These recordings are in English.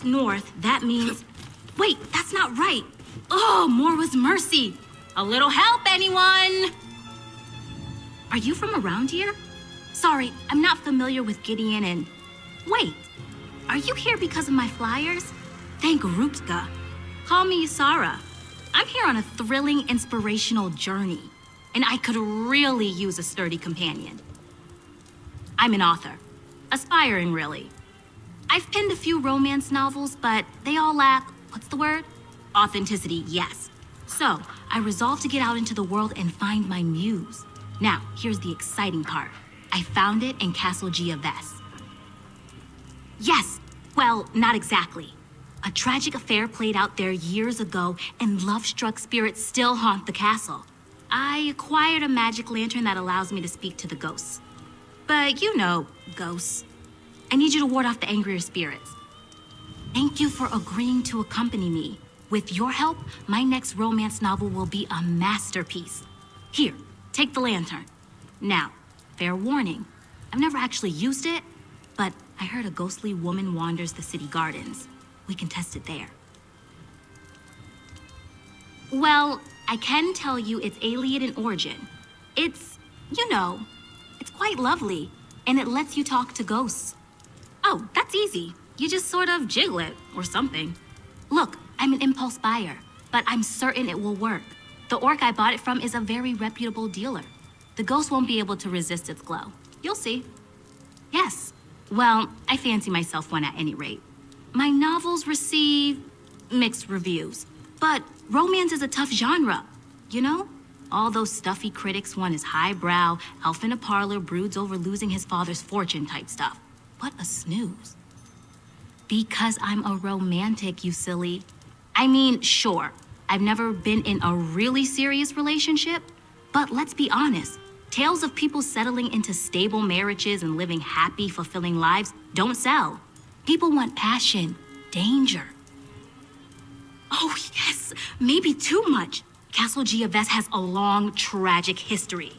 it's north, that means... Wait, that's not right. Oh, more was mercy. A little help, anyone? Are you from around here? Sorry, I'm not familiar with Gideon and... Wait, are you here because of my flyers? Thank Rupka. Call me Yusara. I'm here on a thrilling, inspirational journey, and I could really use a sturdy companion. I'm an author. Aspiring, really. I've penned a few romance novels, but they all lack, what's the word? Authenticity, yes. So, I resolved to get out into the world and find my muse. Now, here's the exciting part. I found it in Castle Giaves. Yes, well, not exactly. A tragic affair played out there years ago, and love-struck spirits still haunt the castle. I acquired a magic lantern that allows me to speak to the ghosts. But you know, ghosts. I need you to ward off the angrier spirits. Thank you for agreeing to accompany me. With your help, my next romance novel will be a masterpiece. Here, take the lantern. Now, fair warning, I've never actually used it, but I heard a ghostly woman wanders the city gardens. We can test it there. Well, I can tell you it's alien in origin. It's, you know, it's quite lovely, and it lets you talk to ghosts. Oh, that's easy. You just sort of jiggle it, or something. Look, I'm an impulse buyer, but I'm certain it will work. The orc I bought it from is a very reputable dealer. The ghost won't be able to resist its glow. You'll see. Yes. Well, I fancy myself one at any rate. My novels receive mixed reviews, but romance is a tough genre, you know? All those stuffy critics want is highbrow, elf in a parlor broods over losing his father's fortune type stuff. What a snooze. Because I'm a romantic, you silly. I mean, sure, I've never been in a really serious relationship, but let's be honest, tales of people settling into stable marriages and living happy, fulfilling lives don't sell. People want passion, danger. Oh yes, maybe too much. Castle Giaves has a long, tragic history.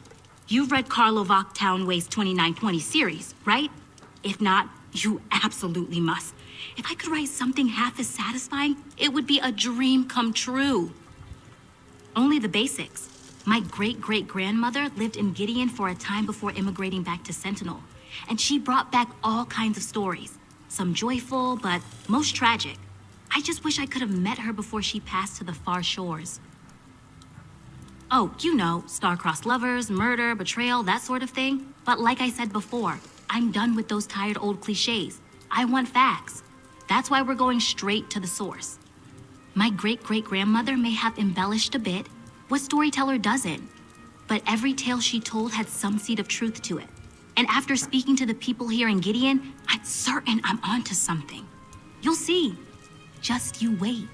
You've read Karlovac Town Waste 2920 series, right? If not, you absolutely must. If I could write something half as satisfying, it would be a dream come true. Only the basics. My great-great-grandmother lived in Gideon for a time before immigrating back to Sentinel, and she brought back all kinds of stories. Some joyful, but most tragic. I just wish I could have met her before she passed to the far shores. Oh, you know, star-crossed lovers, murder, betrayal, that sort of thing. But like I said before, I'm done with those tired old cliches. I want facts. That's why we're going straight to the source. My great-great-grandmother may have embellished a bit. What storyteller doesn't? But every tale she told had some seed of truth to it. And after speaking to the people here in Gideon, I'm certain I'm onto something. You'll see. Just you wait.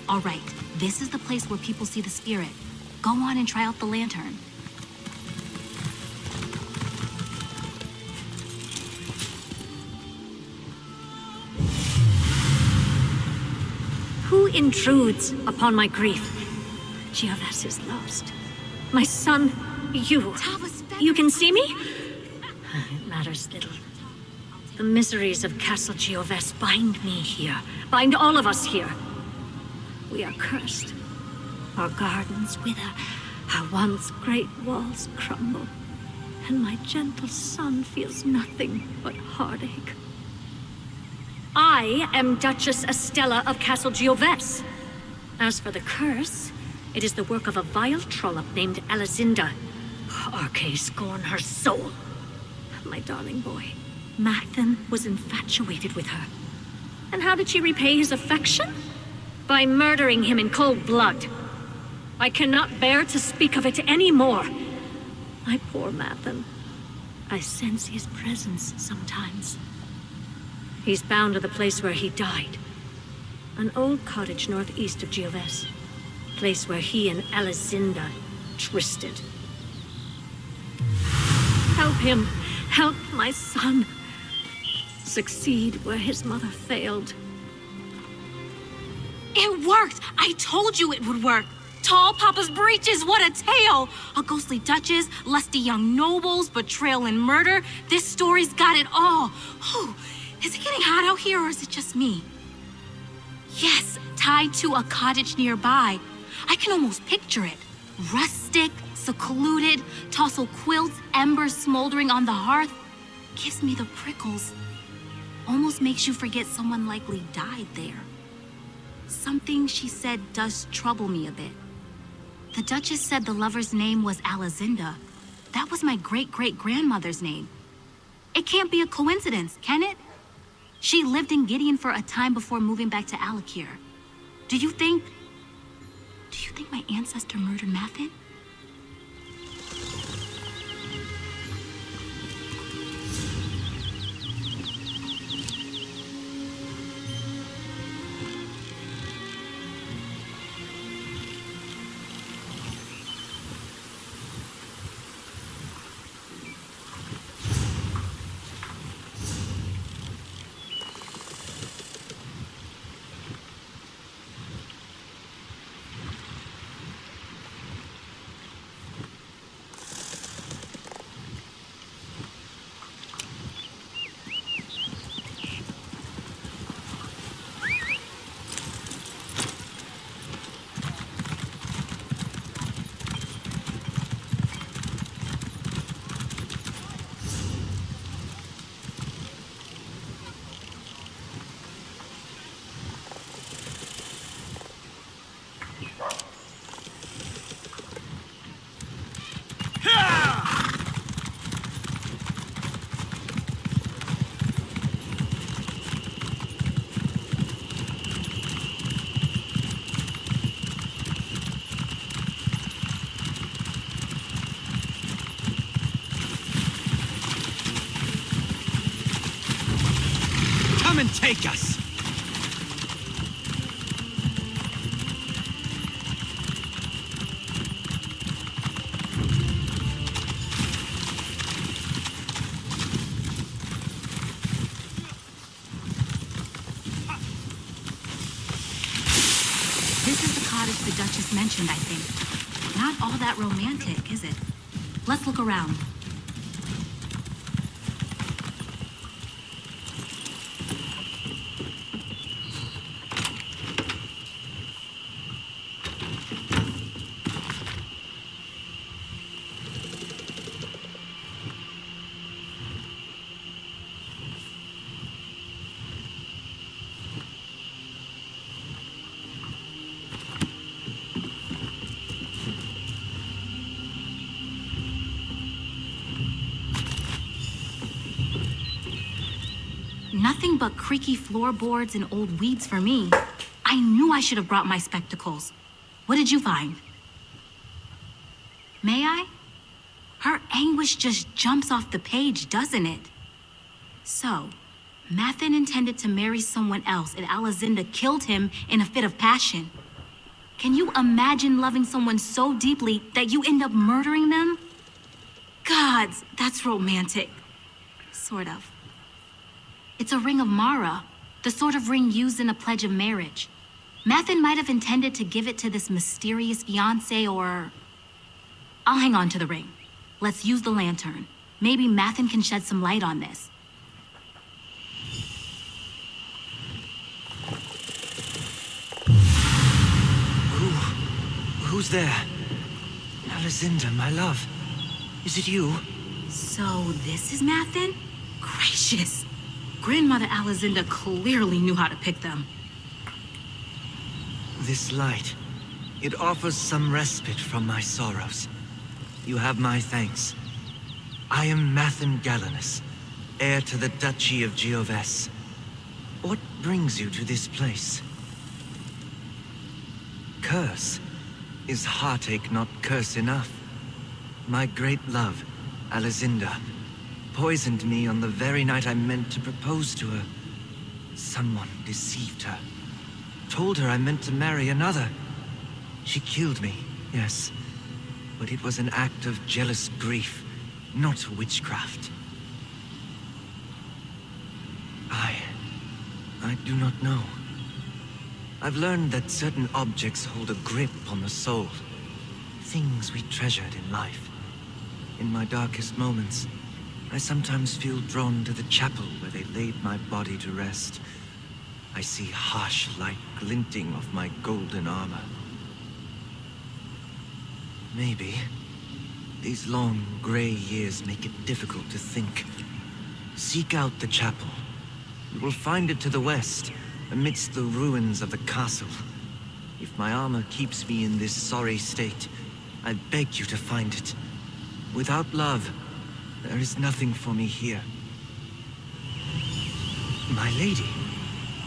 All right, this is the place where people see the spirit. Go on and try out the lantern. Who intrudes upon my grief? Giaves is lost. My son, you. You can see me? It matters little. The miseries of Castle Giaves bind me here, bind all of us here. We are cursed. Our gardens wither, our once great walls crumble, and my gentle son feels nothing but heartache. I am Duchess Estella of Castle Giaves. As for the curse, it is the work of a vile trollop named Elizinda. Arche scorn her soul. My darling boy, Mathan was infatuated with her. And how did she repay his affection? By murdering him in cold blood. I cannot bear to speak of it anymore. My poor Mathen. I sense his presence sometimes. He's bound to the place where he died. An old cottage northeast of Gioves. Place where he and Alizinda trysted. Help him. Help my son. Succeed where his mother failed. It worked! I told you it would work! Tall Papa's breeches, what a tale! A ghostly duchess, lusty young nobles, betrayal and murder. This story's got it all. Oh, is it getting hot out here or is it just me? Yes, tied to a cottage nearby. I can almost picture it. Rustic, secluded, tousled quilts, embers smoldering on the hearth. Gives me the prickles. Almost makes you forget someone likely died there. Something she said does trouble me a bit. The Duchess said the lover's name was Alizinda. That was my great-great-grandmother's name. It can't be a coincidence, can it? She lived in Gideon for a time before moving back to Alakir. Do you think my ancestor murdered Mathen? Come and take us! This is the cottage the Duchess mentioned, I think. Not all that romantic, is it? Let's look around. Nothing but creaky floorboards and old weeds for me. I knew I should have brought my spectacles. What did you find? May I? Her anguish just jumps off the page, doesn't it? So, Mathen intended to marry someone else and Alizinda killed him in a fit of passion. Can you imagine loving someone so deeply that you end up murdering them? Gods, that's romantic. Sort of. It's a ring of Mara, the sort of ring used in a pledge of marriage. Mathen might have intended to give it to this mysterious fiancé or... I'll hang on to the ring. Let's use the lantern. Maybe Mathen can shed some light on this. Who's there? Alizinda, my love. Is it you? So this is Mathen? Gracious. Grandmother Alizinda clearly knew how to pick them. This light, it offers some respite from my sorrows. You have my thanks. I am Mathen Galenus, heir to the Duchy of Gioves. What brings you to this place? curse. Is heartache not curse enough? My great love, Alizinda, poisoned me on the very night I meant to propose to her. Someone deceived her. Told her I meant to marry another. She killed me, yes. But it was an act of jealous grief, not witchcraft. I do not know. I've learned that certain objects hold a grip on the soul. Things we treasured in life. In my darkest moments, I sometimes feel drawn to the chapel where they laid my body to rest. I see harsh light glinting off my golden armor. Maybe these long, gray years make it difficult to think. Seek out the chapel. You will find it to the west, amidst the ruins of the castle. If my armor keeps me in this sorry state, I beg you to find it. Without love, there is nothing for me here. My lady,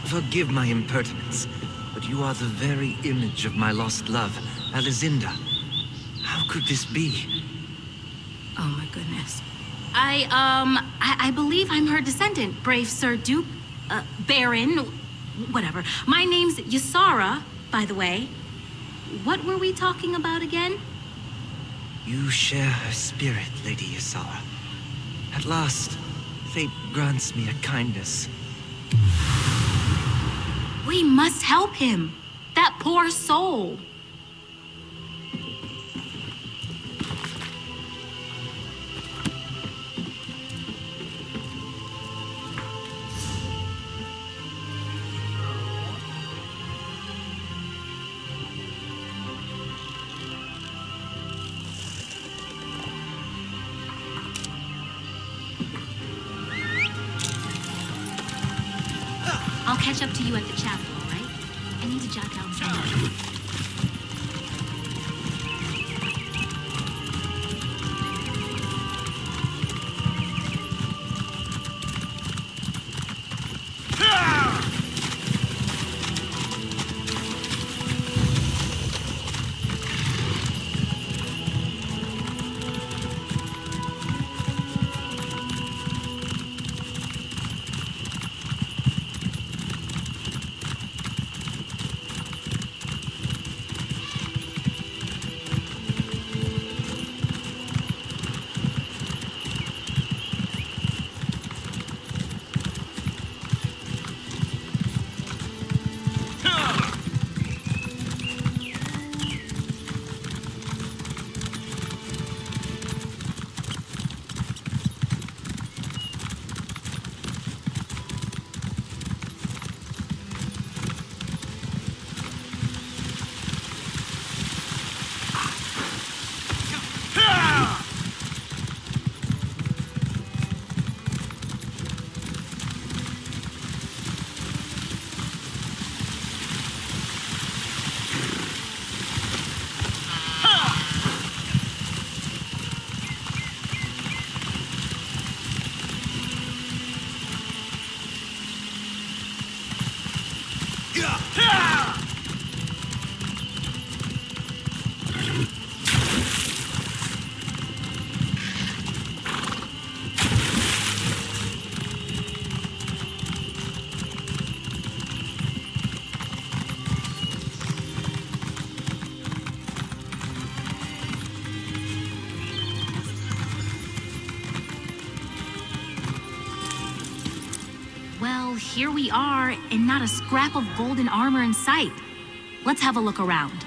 forgive my impertinence, but you are the very image of my lost love, Alizinda. How could this be? Oh my goodness. I believe I'm her descendant, brave Sir Duke, Baron, whatever. My name's Ysara, by the way. What were we talking about again? You share her spirit, Lady Ysara. At last, fate grants me a kindness. We must help him. That poor soul. I'll catch up to you at the chapel, all right? I need to jot down something. Well, here we are, and not a scrap of golden armor in sight. Let's have a look around.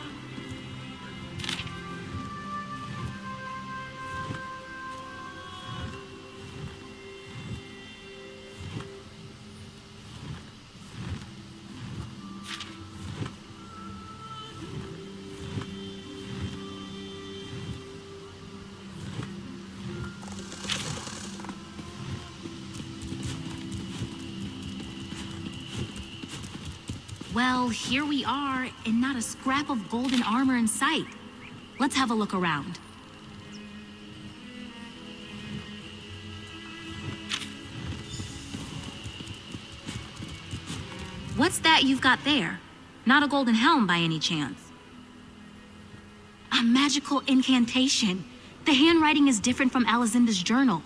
Well, here we are, and not a scrap of golden armor in sight. Let's have a look around. What's that you've got there? Not a golden helm by any chance. A magical incantation. The handwriting is different from Alizinda's journal.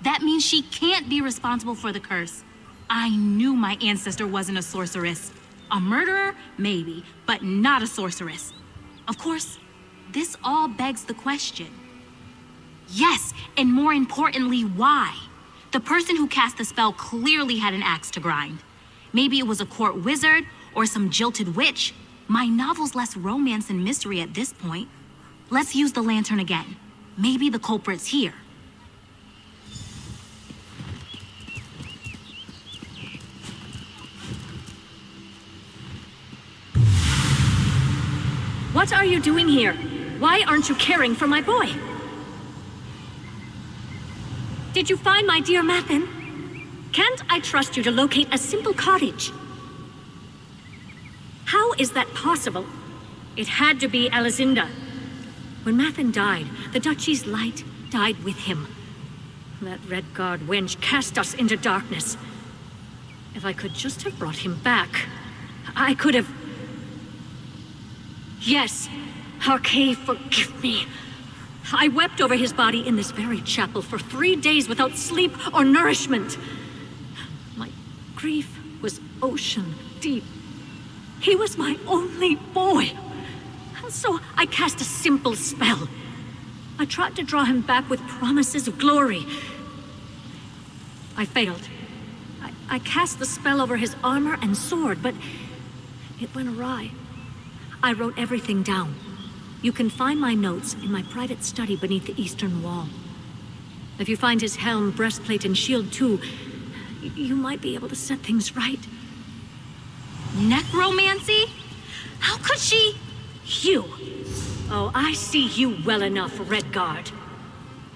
That means she can't be responsible for the curse. I knew my ancestor wasn't a sorceress. A murderer, maybe, but not a sorceress. Of course, this all begs the question. Yes, and more importantly, why? The person who cast the spell clearly had an axe to grind. Maybe it was a court wizard or some jilted witch. My novel's less romance and mystery at this point. Let's use the lantern again. Maybe the culprit's here. What are you doing here? Why aren't you caring for my boy? Did you find my dear Mathen? Can't I trust you to locate a simple cottage? How is that possible? It had to be Alizinda. When Mathen died, the Duchy's light died with him. That Redguard wench cast us into darkness. If I could just have brought him back, I could have... Yes, Harkay, forgive me. I wept over his body in this very chapel for 3 days without sleep or nourishment. My grief was ocean deep. He was my only boy. So I cast a simple spell. I tried to draw him back with promises of glory. I failed. I cast the spell over his armor and sword, but it went awry. I wrote everything down. You can find my notes in my private study beneath the eastern wall. If you find his helm, breastplate, and shield too, you might be able to set things right. Necromancy? How could she? You! Oh, I see you well enough, Redguard.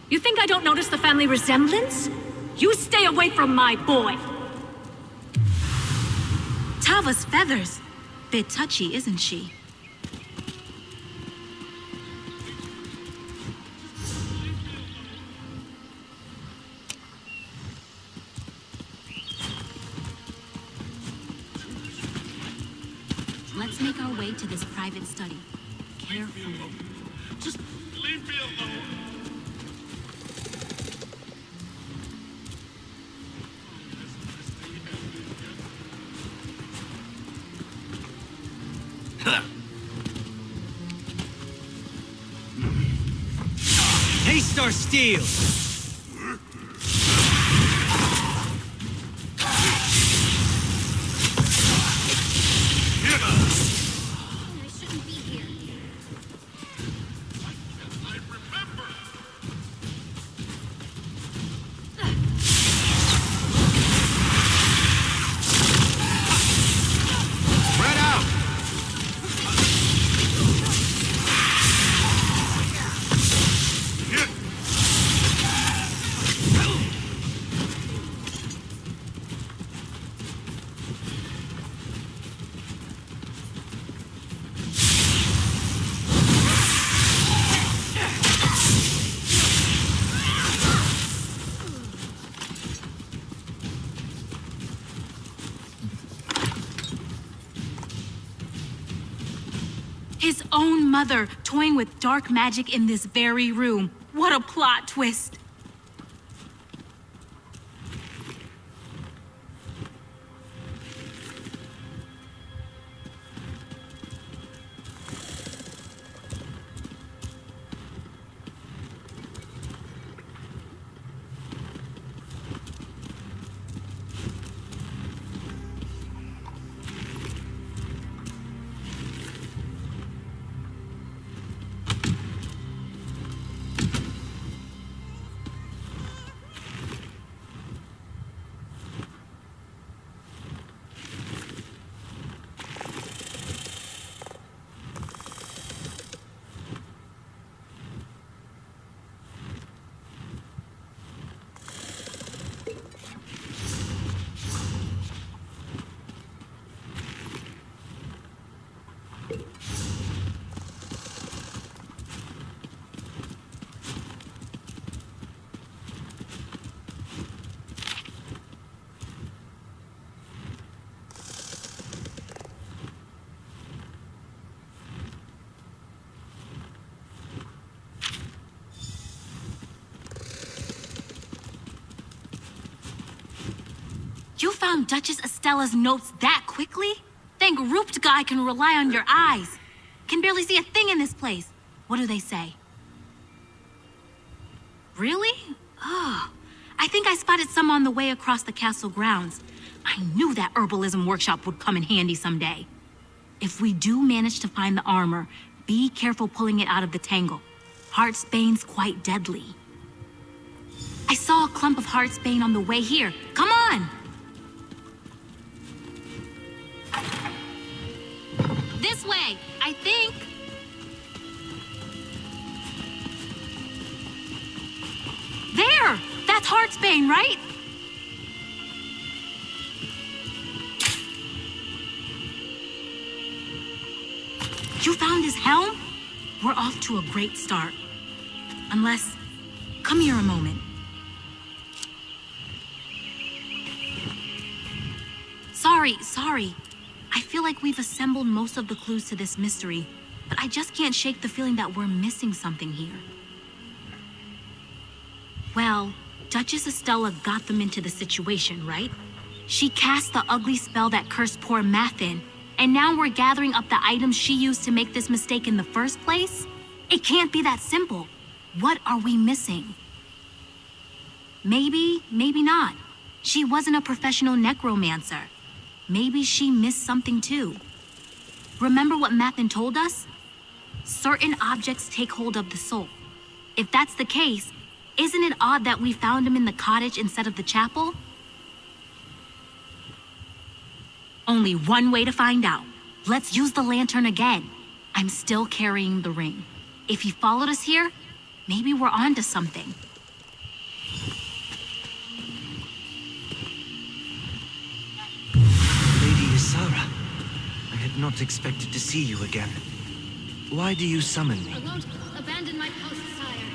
You think I don't notice the family resemblance? You stay away from my boy! Tava's feathers. Bit touchy, isn't she? Let's make our way to this private study. Carefully. Just leave me alone. Haste our steel! I shouldn't be here. I remember. Spread out! His own mother toying with dark magic in this very room. What a plot twist. found Duchess Estella's notes that quickly? Thank Rooped Guy can rely on your eyes. Can barely see a thing in this place. What do they say? Really? Oh, I think I spotted some on the way across the castle grounds. I knew that herbalism workshop would come in handy someday. If we do manage to find the armor, be careful pulling it out of the tangle. Heartsbane's quite deadly. I saw a clump of Heartsbane on the way here. Come on! This way, I think. There! That's Heartsbane, right? You found his helm? We're off to a great start. Unless... Come here a moment. Sorry. I feel like we've assembled most of the clues to this mystery, but I just can't shake the feeling that we're missing something here. Well, Duchess Estella got them into the situation, right? She cast the ugly spell that cursed poor Mathin, and now we're gathering up the items she used to make this mistake in the first place? It can't be that simple. What are we missing? Maybe not. She wasn't a professional necromancer. Maybe she missed something too. Remember what Mathin told us? Certain objects take hold of the soul. If that's the case, isn't it odd that we found him in the cottage instead of the chapel? Only one way to find out. Let's use the lantern again. I'm still carrying the ring. If he followed us here, maybe we're onto something. Lady Ysara, I had not expected to see you again. Why do you summon me? I won't abandon my post, sire.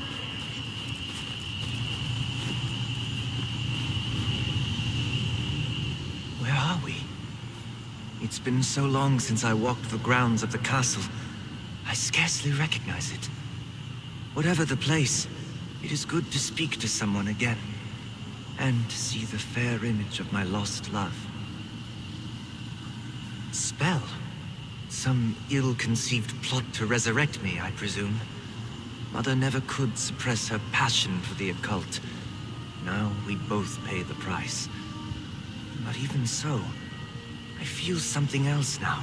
Where are we? It's been so long since I walked the grounds of the castle. I scarcely recognize it. Whatever the place, it is good to speak to someone again, and to see the fair image of my lost love. Spell? Some ill-conceived plot to resurrect me, I presume. Mother never could suppress her passion for the occult. Now we both pay the price. But even so, I feel something else now.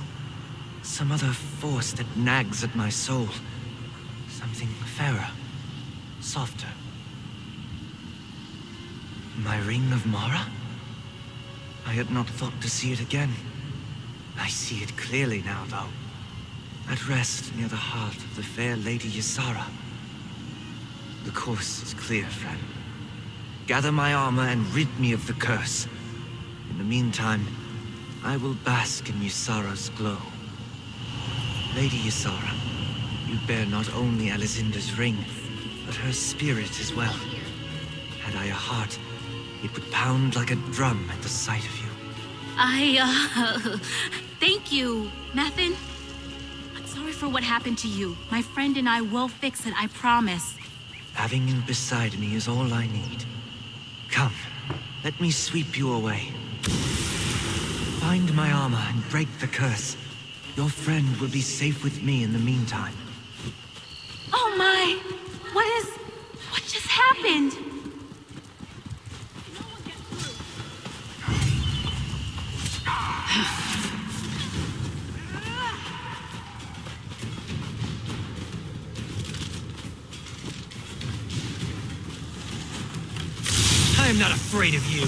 Some other force that nags at my soul. Something fairer, softer. My Ring of Mara? I had not thought to see it again. I see it clearly now, though. At rest near the heart of the fair Lady Ysara. The course is clear, friend. Gather my armor and rid me of the curse. In the meantime, I will bask in Ysara's glow. Lady Ysara, you bear not only Alizinda's ring, but her spirit as well. Had I a heart, it would pound like a drum at the sight of you. Thank you, Mathin. I'm sorry for what happened to you. My friend and I will fix it, I promise. Having you beside me is all I need. Come, let me sweep you away. Find my armor and break the curse. Your friend will be safe with me in the meantime. Oh my! What just happened? I am not afraid of you.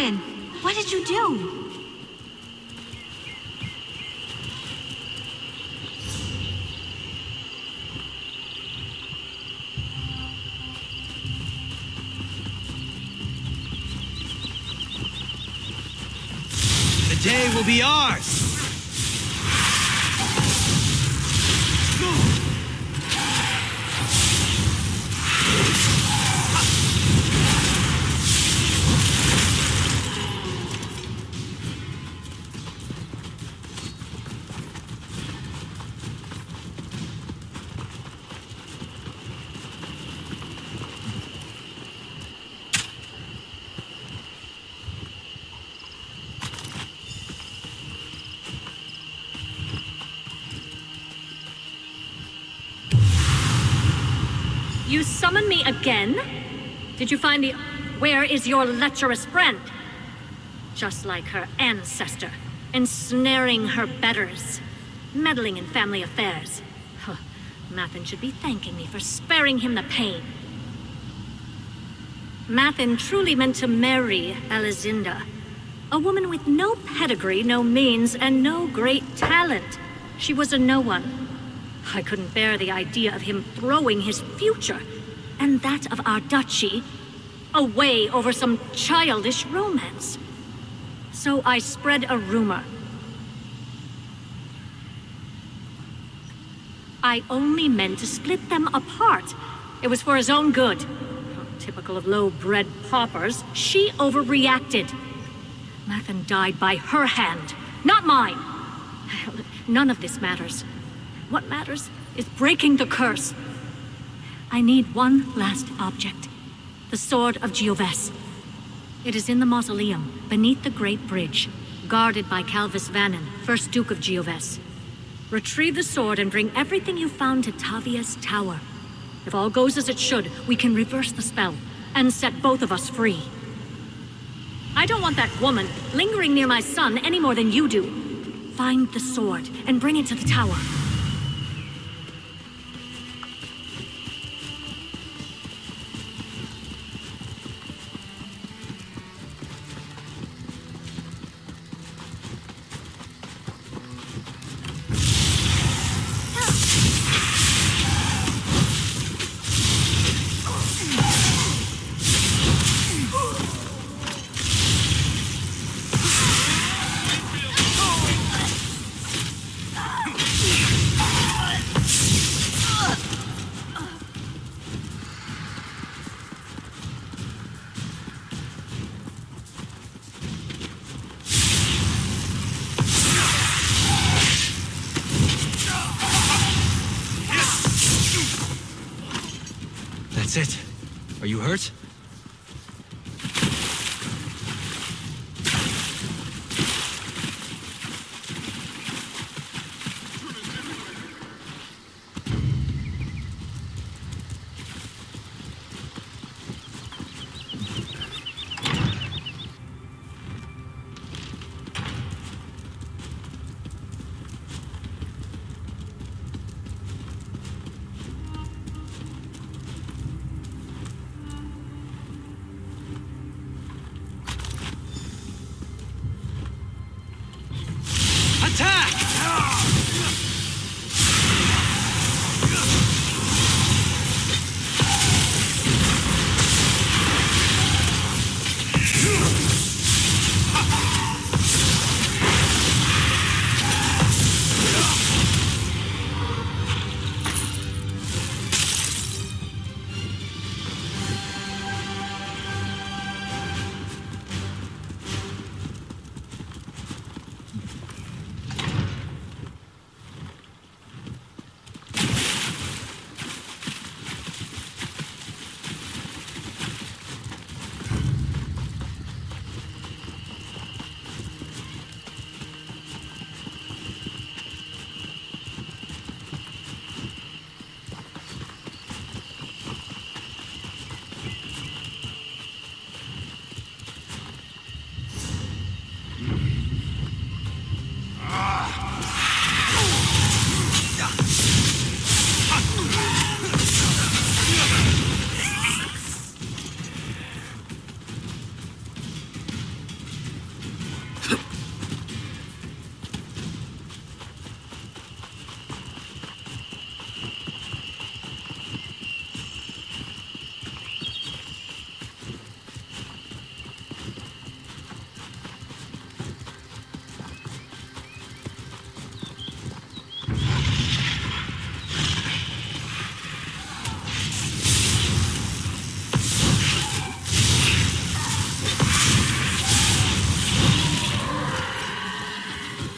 happened? What did you do? The day will be ours! You summon me again? Did you find the... Where is your lecherous friend? Just like her ancestor, ensnaring her betters, meddling in family affairs. Huh. Mathin should be thanking me for sparing him the pain. Mathin truly meant to marry Alizinda, a woman with no pedigree, no means, and no great talent. She was a no one. I couldn't bear the idea of him throwing his future, and that of our duchy, away over some childish romance. So I spread a rumor. I only meant to split them apart. It was for his own good. Typical of low-bred paupers, she overreacted. Mathin died by her hand, not mine. None of this matters. What matters is breaking the curse. I need one last object. The Sword of Gioves. It is in the mausoleum, beneath the Great Bridge, guarded by Calvis Vannin, first Duke of Gioves. Retrieve the sword and bring everything you found to Tavia's tower. If all goes as it should, we can reverse the spell and set both of us free. I don't want that woman lingering near my son any more than you do. Find the sword and bring it to the tower. That's it. Are you hurt?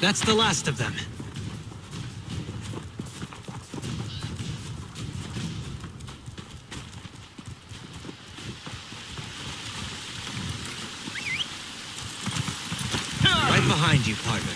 That's the last of them. Right behind you, partner.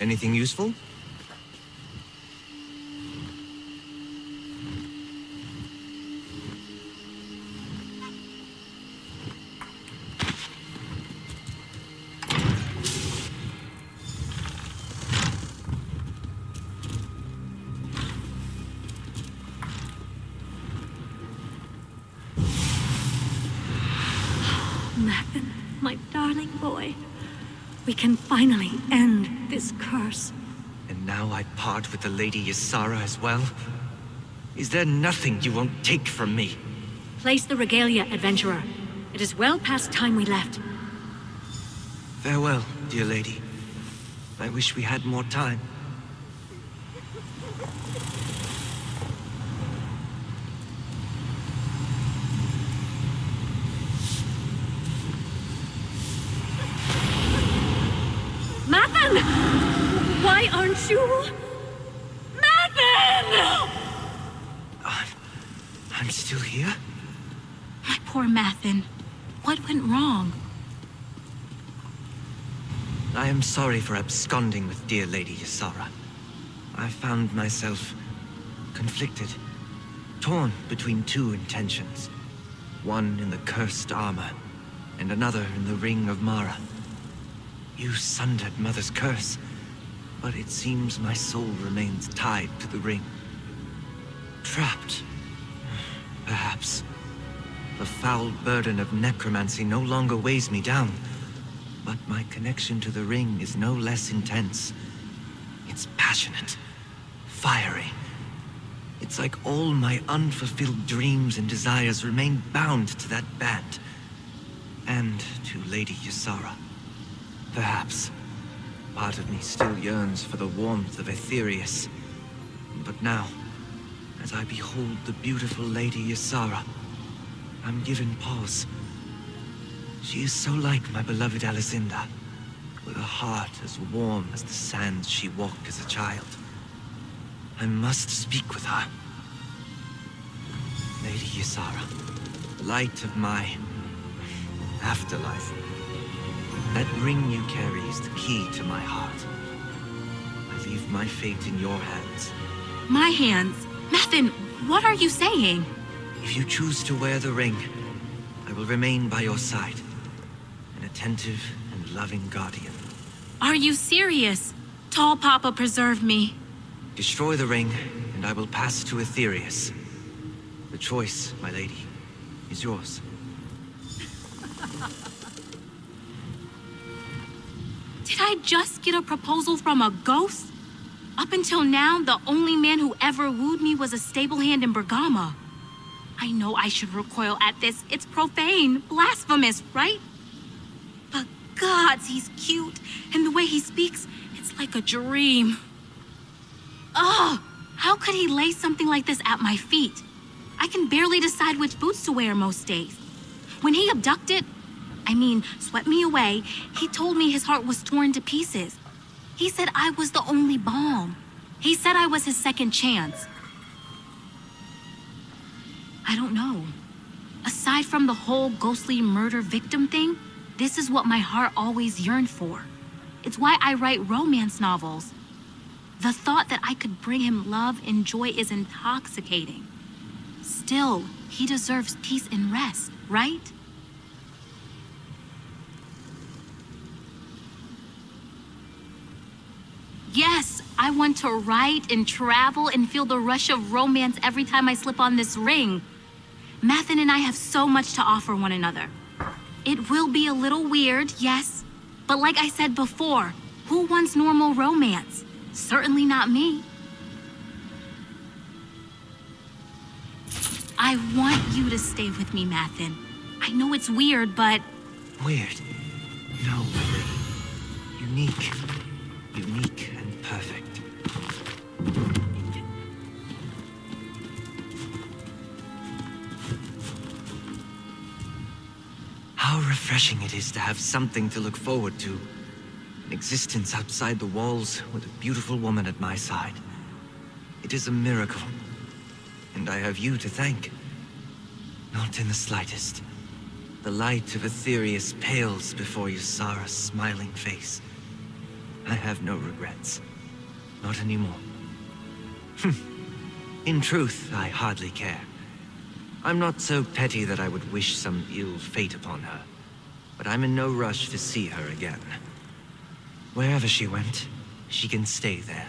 Anything useful? Mathen, my darling boy. We can finally end this curse. And now I part with the Lady Ysara as well? Is there nothing you won't take from me? Place the regalia, adventurer. It is well past time we left. Farewell, dear lady. I wish we had more time. Mathen! Why aren't you... Mathen! I'm still here? My poor Mathen. What went wrong? I am sorry for absconding with dear Lady Ysara. I found myself conflicted, torn between two intentions. One in the cursed armor, and another in the Ring of Mara. You sundered Mother's curse, but it seems my soul remains tied to the ring. Trapped, perhaps. The foul burden of necromancy no longer weighs me down, but my connection to the ring is no less intense. It's passionate, fiery. It's like all my unfulfilled dreams and desires remain bound to that band. And to Lady Ysara. Perhaps. Part of me still yearns for the warmth of Aetherius. But now, as I behold the beautiful Lady Ysara, I'm given pause. She is so like my beloved Alicinda, with a heart as warm as the sands she walked as a child. I must speak with her. Lady Ysara, light of my afterlife. That ring you carry is the key to my heart. I leave my fate in your hands. My hands? Mathen, what are you saying? If you choose to wear the ring, I will remain by your side. An attentive and loving guardian. Are you serious? Tall Papa preserve me. Destroy the ring, and I will pass to Aetherius. The choice, my lady, is yours. Did I just get a proposal from a ghost? Up until now, the only man who ever wooed me was a stable hand in Bergama. I know I should recoil at this. It's profane, blasphemous, right? But gods, he's cute. And the way he speaks, it's like a dream. Ugh! How could he lay something like this at my feet? I can barely decide which boots to wear most days. When he swept me away, he told me his heart was torn to pieces. He said I was the only balm. He said I was his second chance. I don't know. Aside from the whole ghostly murder victim thing, this is what my heart always yearned for. It's why I write romance novels. The thought that I could bring him love and joy is intoxicating. Still, he deserves peace and rest, right? Yes, I want to write and travel and feel the rush of romance every time I slip on this ring. Mathen and I have so much to offer one another. It will be a little weird, yes, but like I said before, who wants normal romance? Certainly not me. I want you to stay with me, Mathen. I know it's weird, but Weird. No. Unique. Unique and perfect. How refreshing it is to have something to look forward to. An existence outside the walls with a beautiful woman at my side. It is a miracle. And I have you to thank. Not in the slightest. The light of Aetherius pales before Ysara's smiling face. I have no regrets. Not anymore. In truth, I hardly care. I'm not so petty that I would wish some ill fate upon her. But I'm in no rush to see her again. Wherever she went, she can stay there.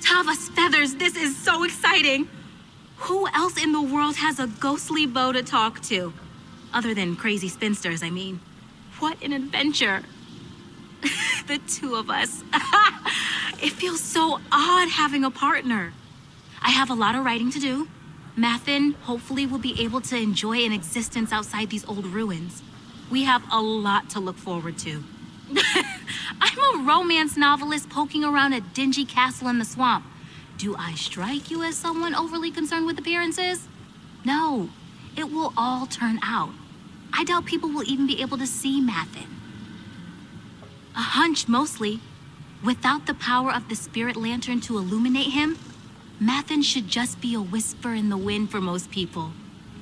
Tava's feathers, this is so exciting! Who else in the world has a ghostly bow to talk to? Other than crazy spinsters, I mean. What an adventure. The two of us. It feels so odd having a partner. I have a lot of writing to do. Mathen hopefully will be able to enjoy an existence outside these old ruins. We have a lot to look forward to. I'm a romance novelist poking around a dingy castle in the swamp. Do I strike you as someone overly concerned with appearances? No, it will all turn out. I doubt people will even be able to see Mathen. A hunch, mostly. Without the power of the spirit lantern to illuminate him, Mathen should just be a whisper in the wind for most people.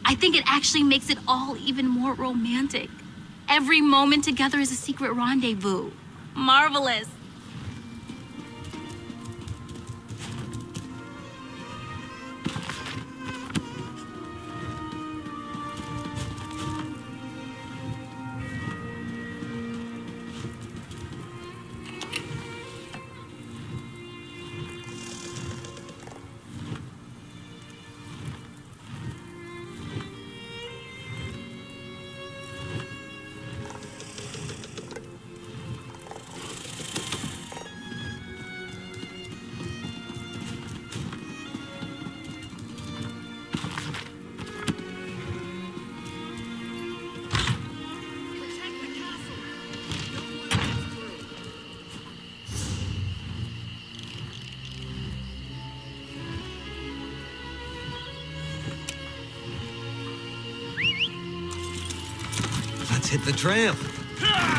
I think it actually makes it all even more romantic. Every moment together is a secret rendezvous. Marvelous. Let's hit the trail. Ah!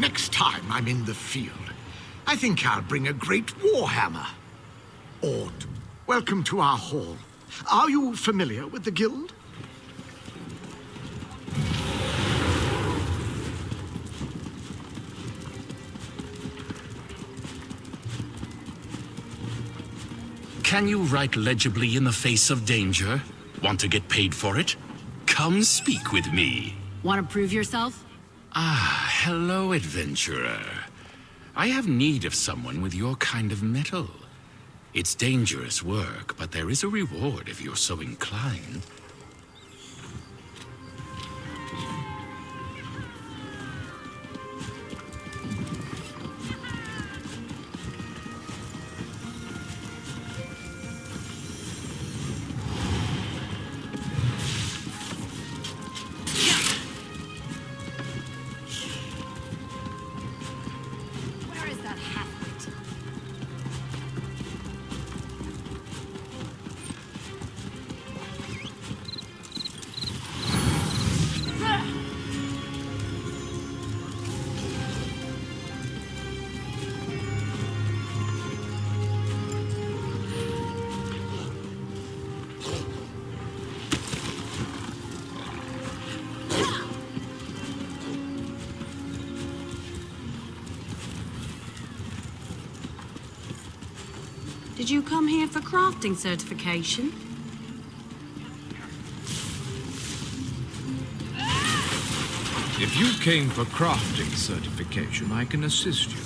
next time I'm in the field, I think I'll bring a great warhammer. Ord, welcome to our hall. Are you familiar with the guild? Can you write legibly in the face of danger? Want to get paid for it? Come speak with me. Want to prove yourself? Ah, hello, adventurer. I have need of someone with your kind of mettle. It's dangerous work, but there is a reward if you're so inclined. Where is that half-wit? Did you come here for crafting certification? If you came for crafting certification, I can assist you.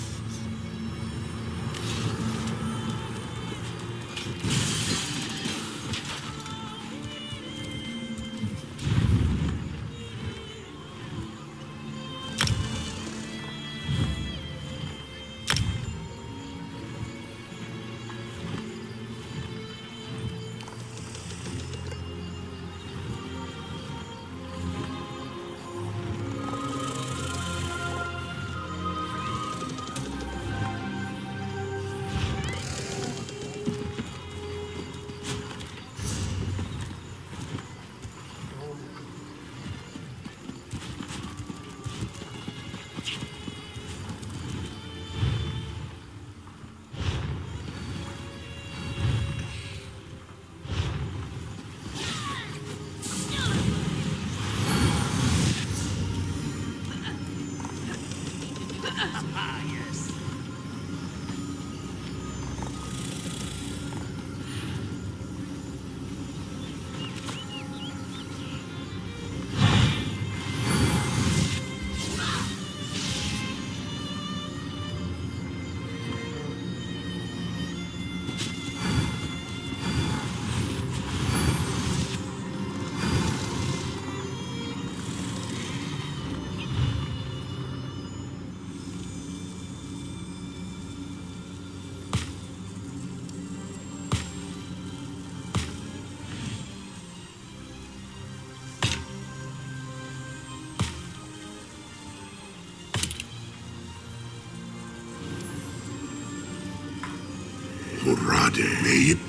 Murade Meyip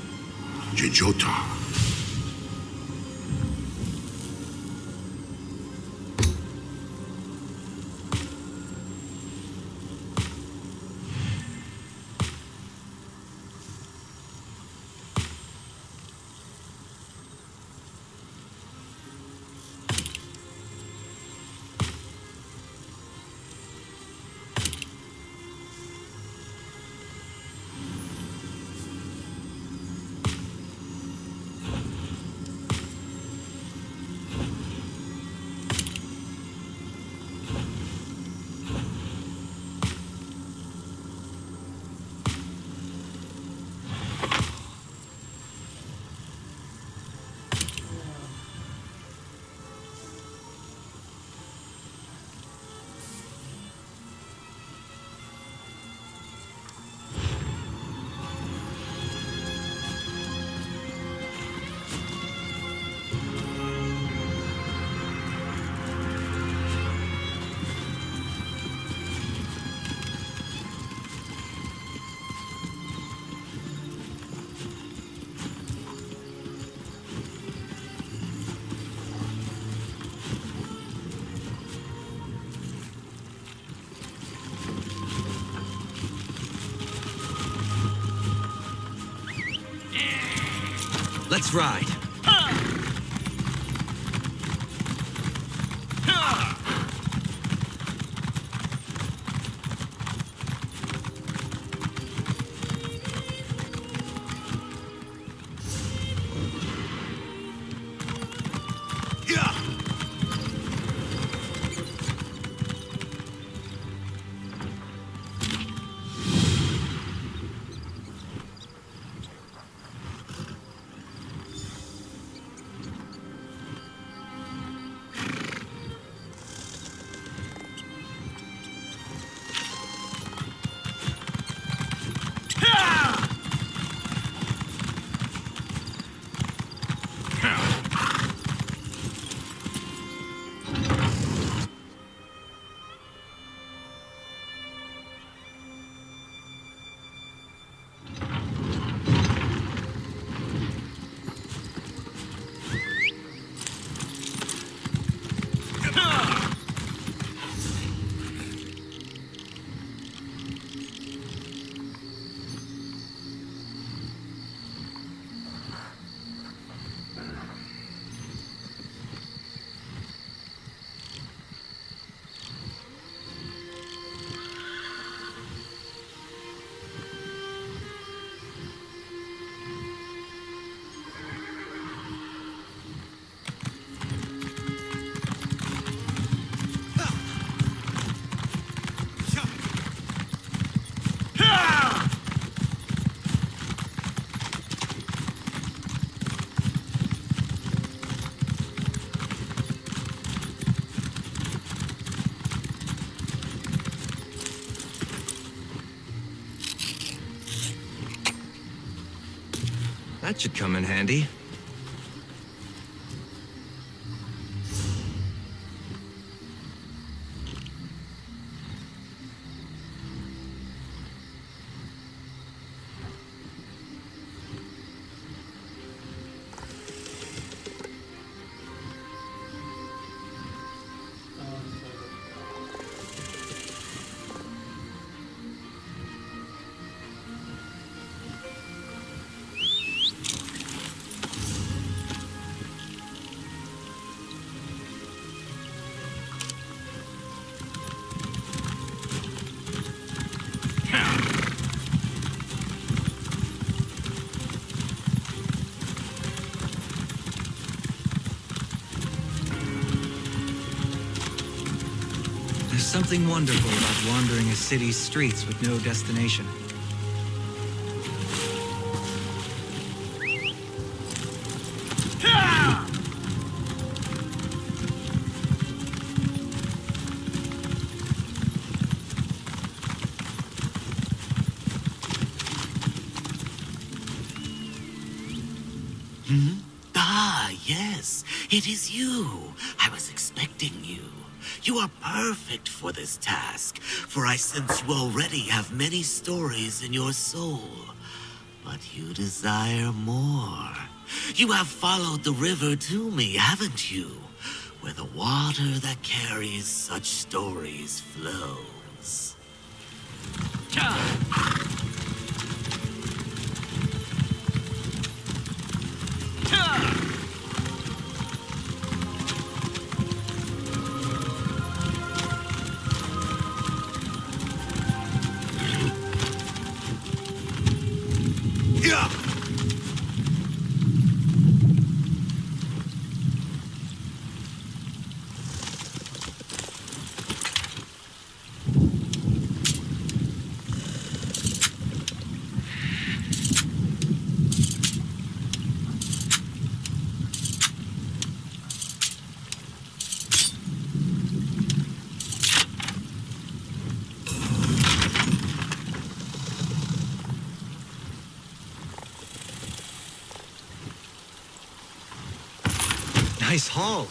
Jejota. Let's ride. That should come in handy. There's something wonderful about wandering a city's streets with no destination. Ah, yes, it is you. I was expecting you. You are perfect for this task, for I sense you already have many stories in your soul. But you desire more. You have followed the river to me, haven't you? Where the water that carries such stories flows. Nice haul.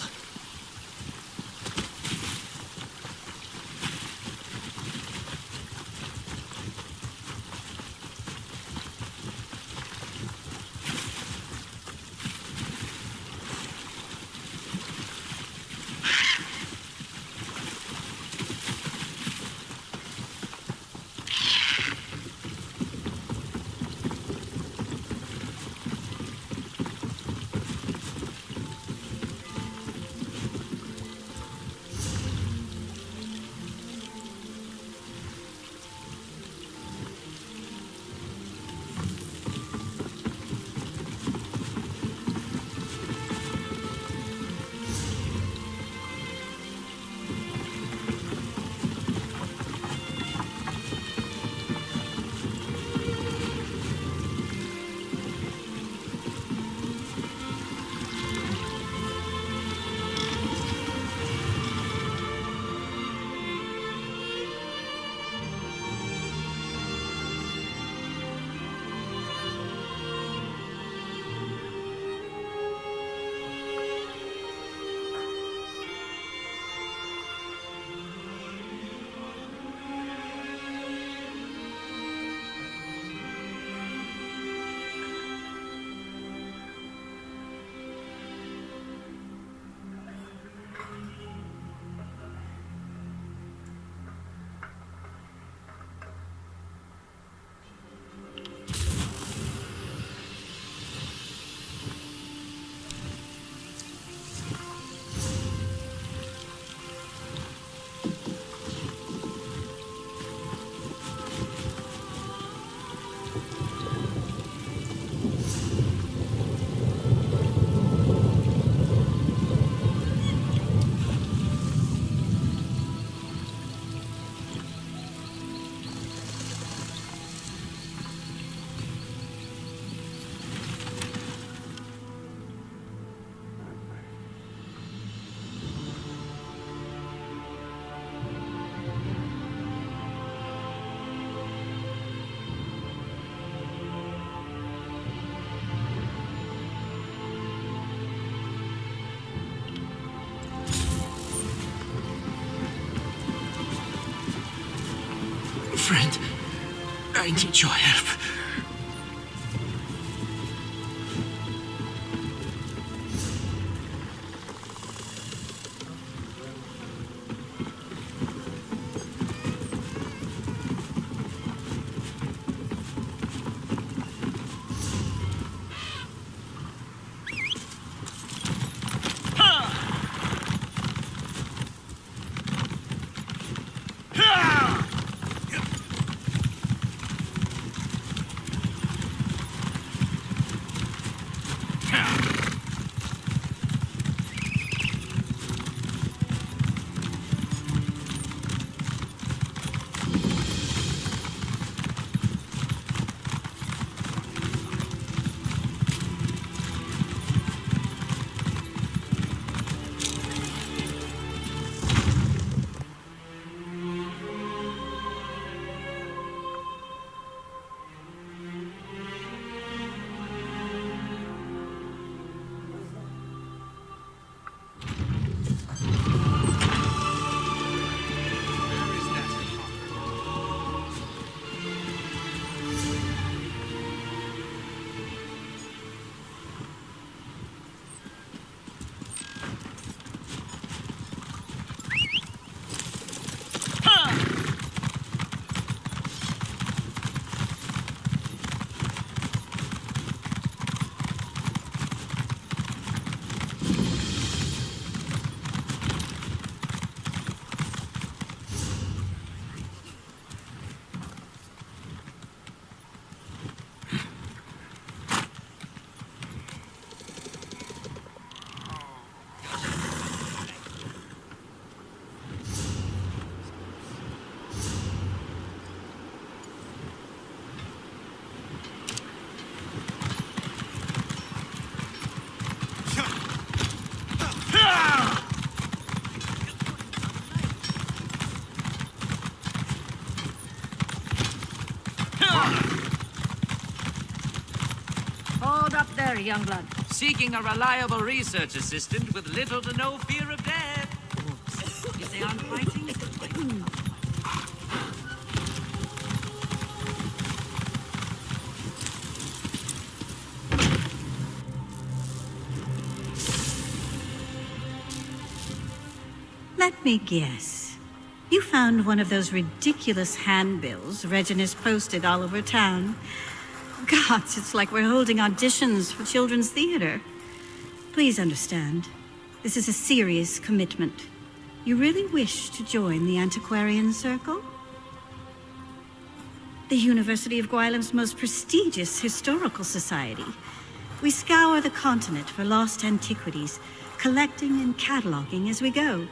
I need your help. Hold up there, young blood. Seeking a reliable research assistant with little to no fear of death. If they aren't fighting, let me guess. You found one of those ridiculous handbills Reginus posted all over town. Gods, it's like we're holding auditions for children's theater. Please understand, this is a serious commitment. You really wish to join the Antiquarian Circle? The University of Gwylem's most prestigious historical society. We scour the continent for lost antiquities, collecting and cataloging as we go.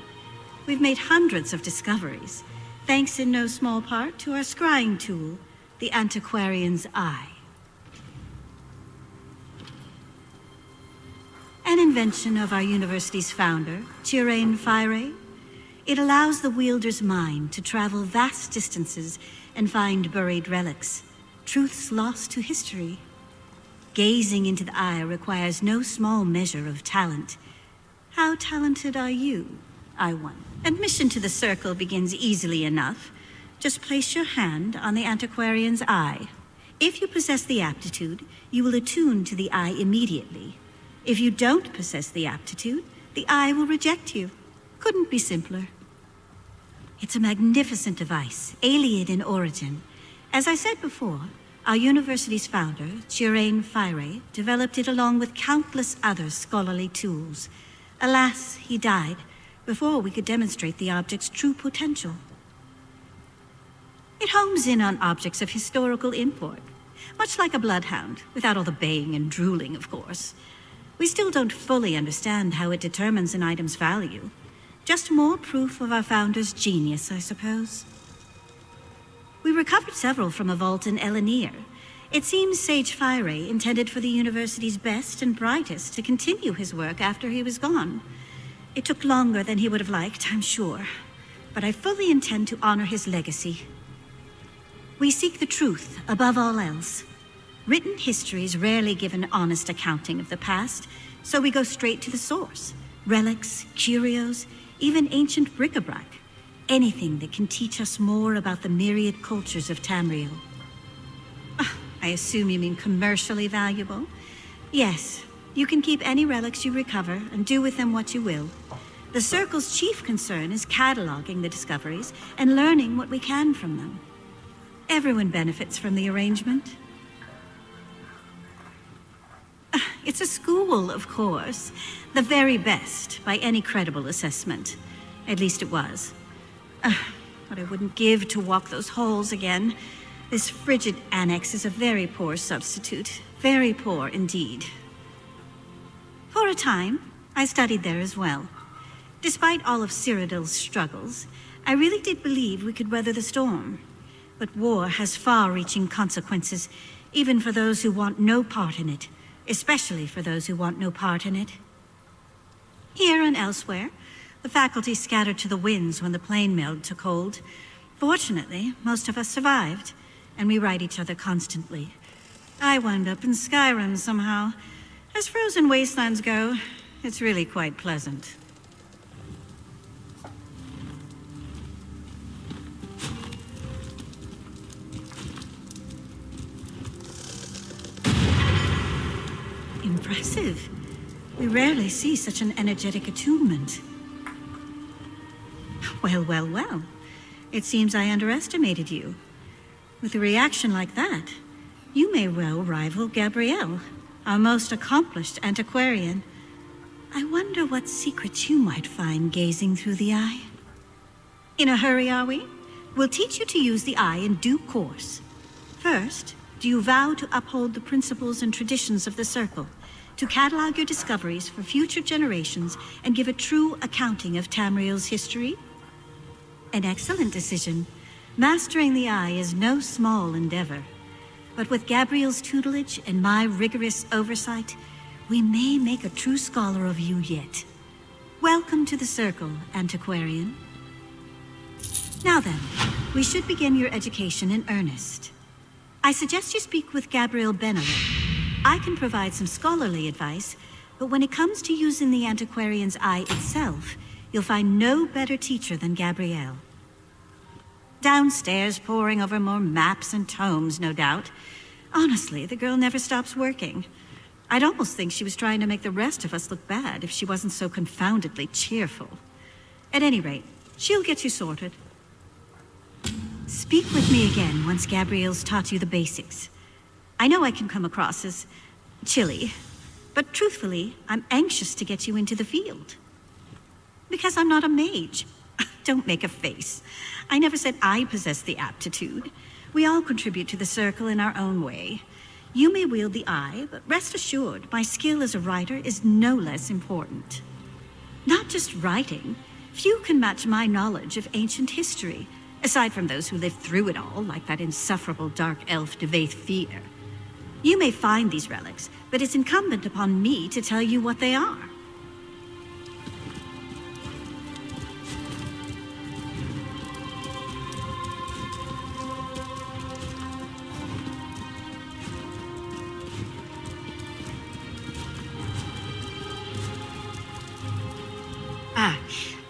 We've made hundreds of discoveries, thanks in no small part to our scrying tool, the Antiquarian's Eye. An invention of our university's founder, Chirain Fyre. It allows the wielder's mind to travel vast distances and find buried relics, truths lost to history. Gazing into the eye requires no small measure of talent. How talented are you, I wonder? Admission to the circle begins easily enough. Just place your hand on the Antiquarian's Eye. If you possess the aptitude, you will attune to the eye immediately. If you don't possess the aptitude, the eye will reject you. Couldn't be simpler. It's a magnificent device, alien in origin. As I said before, our university's founder, Chirain Fyre, developed it along with countless other scholarly tools. Alas, he died before we could demonstrate the object's true potential. It homes in on objects of historical import, much like a bloodhound, without all the baying and drooling, of course. We still don't fully understand how it determines an item's value. Just more proof of our founder's genius, I suppose. We recovered several from a vault in Elenir. It seems Sage Fyre intended for the university's best and brightest to continue his work after he was gone. It took longer than he would have liked, I'm sure, but I fully intend to honor his legacy. We seek the truth above all else. Written histories rarely give an honest accounting of the past, so we go straight to the source. Relics, curios, even ancient bric-a-brac. Anything that can teach us more about the myriad cultures of Tamriel. I assume you mean commercially valuable? Yes, you can keep any relics you recover and do with them what you will. The Circle's chief concern is cataloging the discoveries and learning what we can from them. Everyone benefits from the arrangement. It's a school, of course. The very best, by any credible assessment. At least it was. What I wouldn't give to walk those halls again. This frigid annex is a very poor substitute. Very poor indeed. For a time, I studied there as well. Despite all of Cyrodiil's struggles, I really did believe we could weather the storm. But war has far-reaching consequences, even for those who want no part in it, especially for those who want no part in it. Here and elsewhere, the faculty scattered to the winds when the plane meld took hold. Fortunately, most of us survived, and we write each other constantly. I wound up in Skyrim somehow. As frozen wastelands go, it's really quite pleasant. Impressive. We rarely see such an energetic attunement. Well, well, well. It seems I underestimated you. With a reaction like that, you may well rival Gabrielle, our most accomplished antiquarian. I wonder what secrets you might find gazing through the eye. In a hurry, are we? We'll teach you to use the eye in due course. First, do you vow to uphold the principles and traditions of the Circle, to catalog your discoveries for future generations and give a true accounting of Tamriel's history? An excellent decision. Mastering the eye is no small endeavor. But with Gabrielle's tutelage and my rigorous oversight, we may make a true scholar of you yet. Welcome to the Circle, antiquarian. Now then, we should begin your education in earnest. I suggest you speak with Gabrielle Benelli. I can provide some scholarly advice, but when it comes to using the antiquarian's eye itself, you'll find no better teacher than Gabrielle. Downstairs, poring over more maps and tomes, no doubt. Honestly, the girl never stops working. I'd almost think she was trying to make the rest of us look bad if she wasn't so confoundedly cheerful. At any rate, she'll get you sorted. Speak with me again once Gabrielle's taught you the basics. I know I can come across as chilly, but truthfully, I'm anxious to get you into the field. Because I'm not a mage. Don't make a face. I never said I possess the aptitude. We all contribute to the Circle in our own way. You may wield the eye, but rest assured, my skill as a writer is no less important. Not just writing. Few can match my knowledge of ancient history, aside from those who lived through it all, like that insufferable dark elf Devaith Fear. You may find these relics, but it's incumbent upon me to tell you what they are.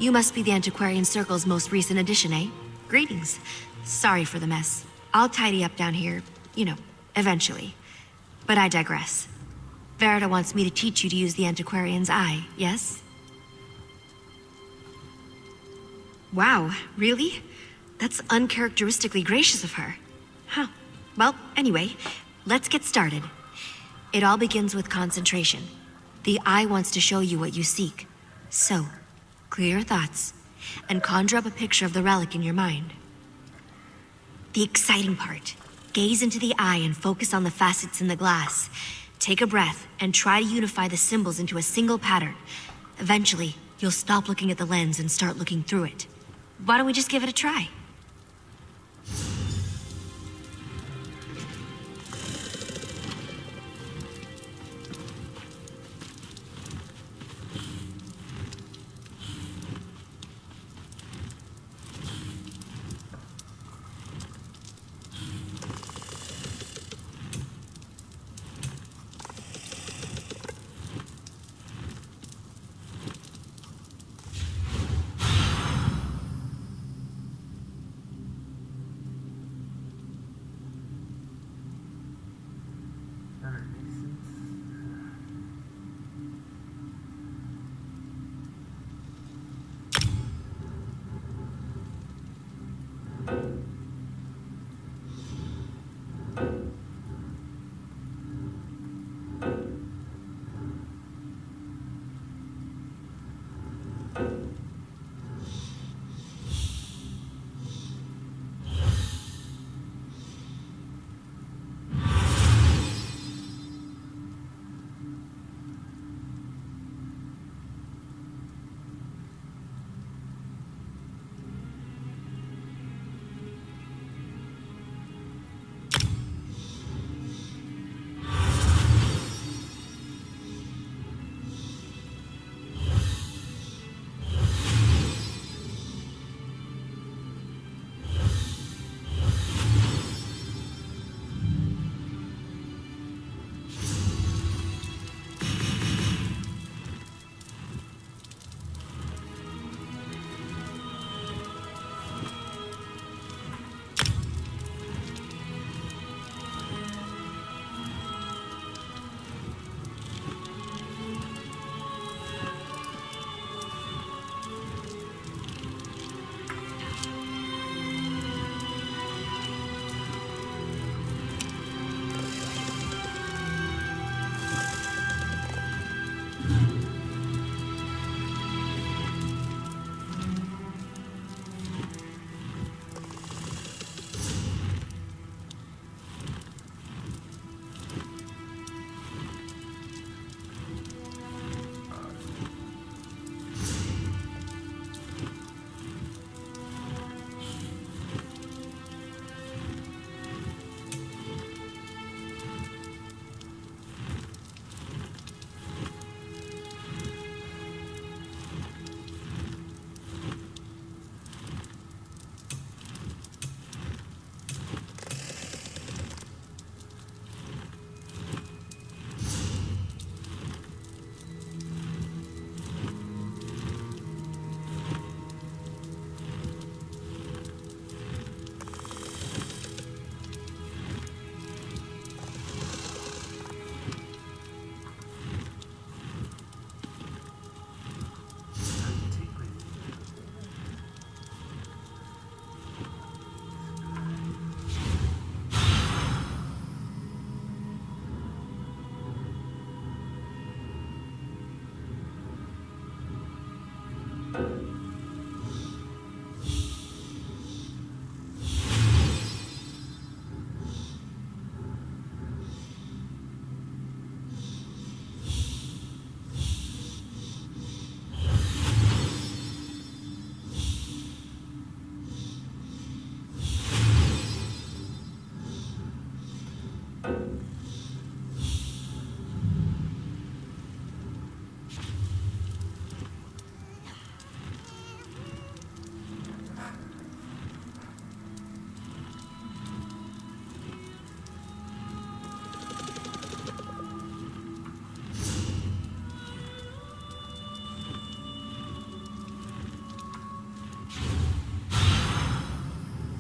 You must be the Antiquarian Circle's most recent addition, eh? Greetings. Sorry for the mess. I'll tidy up down here, you know, eventually. But I digress. Verida wants me to teach you to use the Antiquarian's eye, yes? Wow, really? That's uncharacteristically gracious of her. Huh. Well, anyway, let's get started. It all begins with concentration. The eye wants to show you what you seek. So, clear your thoughts, and conjure up a picture of the relic in your mind. The exciting part. Gaze into the eye and focus on the facets in the glass. Take a breath and try to unify the symbols into a single pattern. Eventually, you'll stop looking at the lens and start looking through it. Why don't we just give it a try?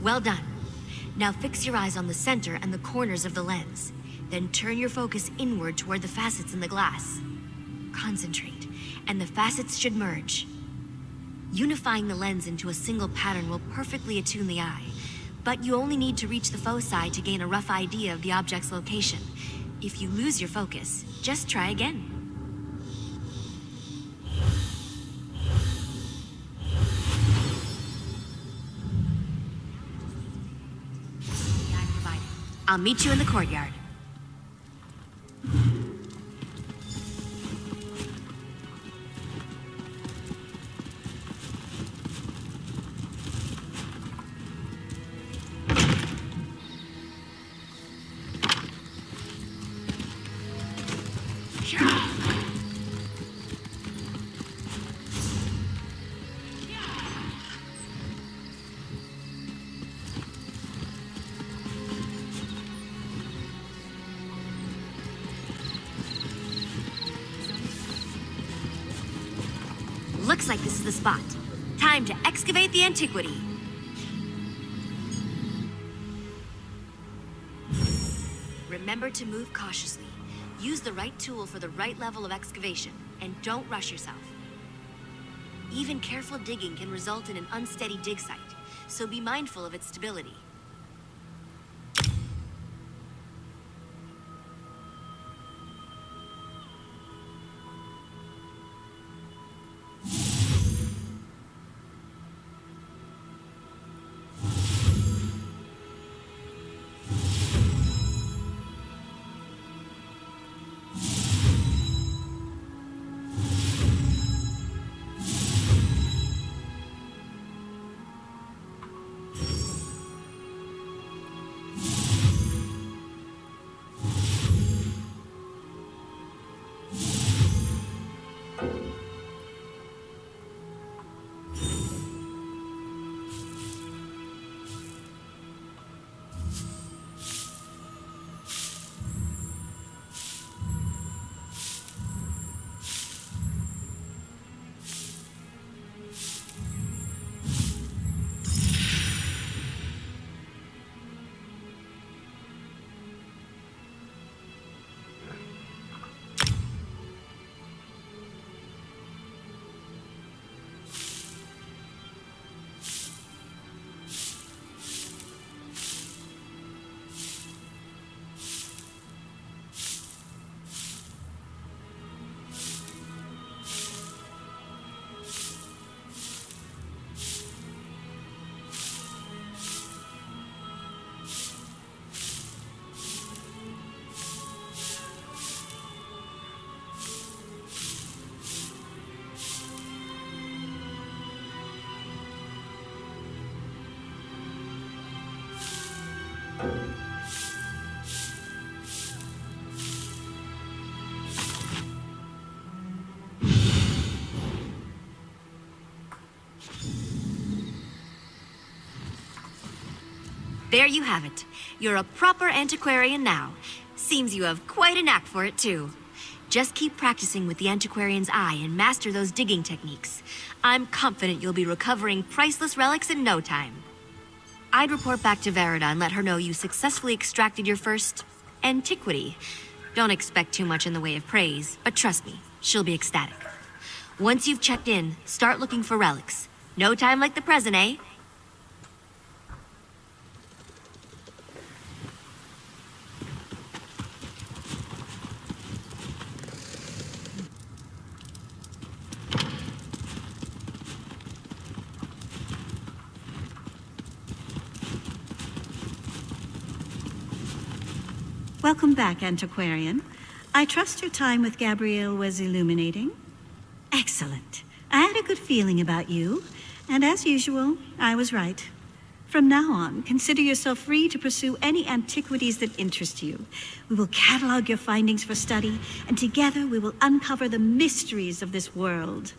Well done. Now fix your eyes on the center and the corners of the lens. Then turn your focus inward toward the facets in the glass. Concentrate, and the facets should merge. Unifying the lens into a single pattern will perfectly attune the eye, but you only need to reach the foci to gain a rough idea of the object's location. If you lose your focus, just try again. I'll meet you in the courtyard. Looks like this is the spot. Time to excavate the antiquity. Remember to move cautiously. Use the right tool for the right level of excavation, and don't rush yourself. Even careful digging can result in an unsteady dig site, so be mindful of its stability. There you have it. You're a proper antiquarian now. Seems you have quite a knack for it, too. Just keep practicing with the antiquarian's eye and master those digging techniques. I'm confident you'll be recovering priceless relics in no time. I'd report back to Verida and let her know you successfully extracted your first antiquity. Don't expect too much in the way of praise, but trust me, she'll be ecstatic. Once you've checked in, start looking for relics. No time like the present, eh? Welcome back, Antiquarian. I trust your time with Gabrielle was illuminating. Excellent. I had a good feeling about you, and as usual, I was right. From now on, consider yourself free to pursue any antiquities that interest you. We will catalog your findings for study, and together we will uncover the mysteries of this world.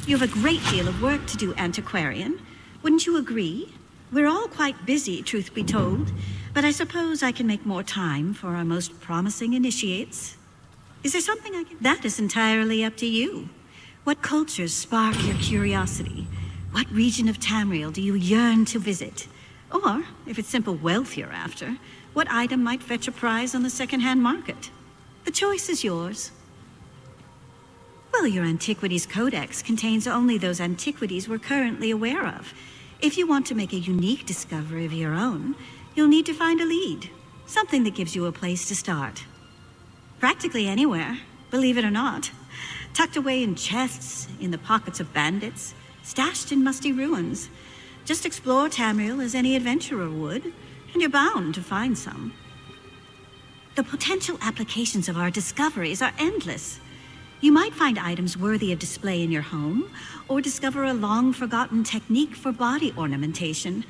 You have a great deal of work to do, Antiquarian. Wouldn't you agree? We're all quite busy, truth be told, but I suppose I can make more time for our most promising initiates. Is there something I can... That is entirely up to you. What cultures spark your curiosity? What region of Tamriel do you yearn to visit? Or, if it's simple wealth you're after, what item might fetch a prize on the second-hand market? The choice is yours. Well, your Antiquities Codex contains only those antiquities we're currently aware of. If you want to make a unique discovery of your own, you'll need to find a lead. Something that gives you a place to start. Practically anywhere, believe it or not. Tucked away in chests, in the pockets of bandits, stashed in musty ruins. Just explore Tamriel as any adventurer would, and you're bound to find some. The potential applications of our discoveries are endless. You might find items worthy of display in your home, or discover a long-forgotten technique for body ornamentation.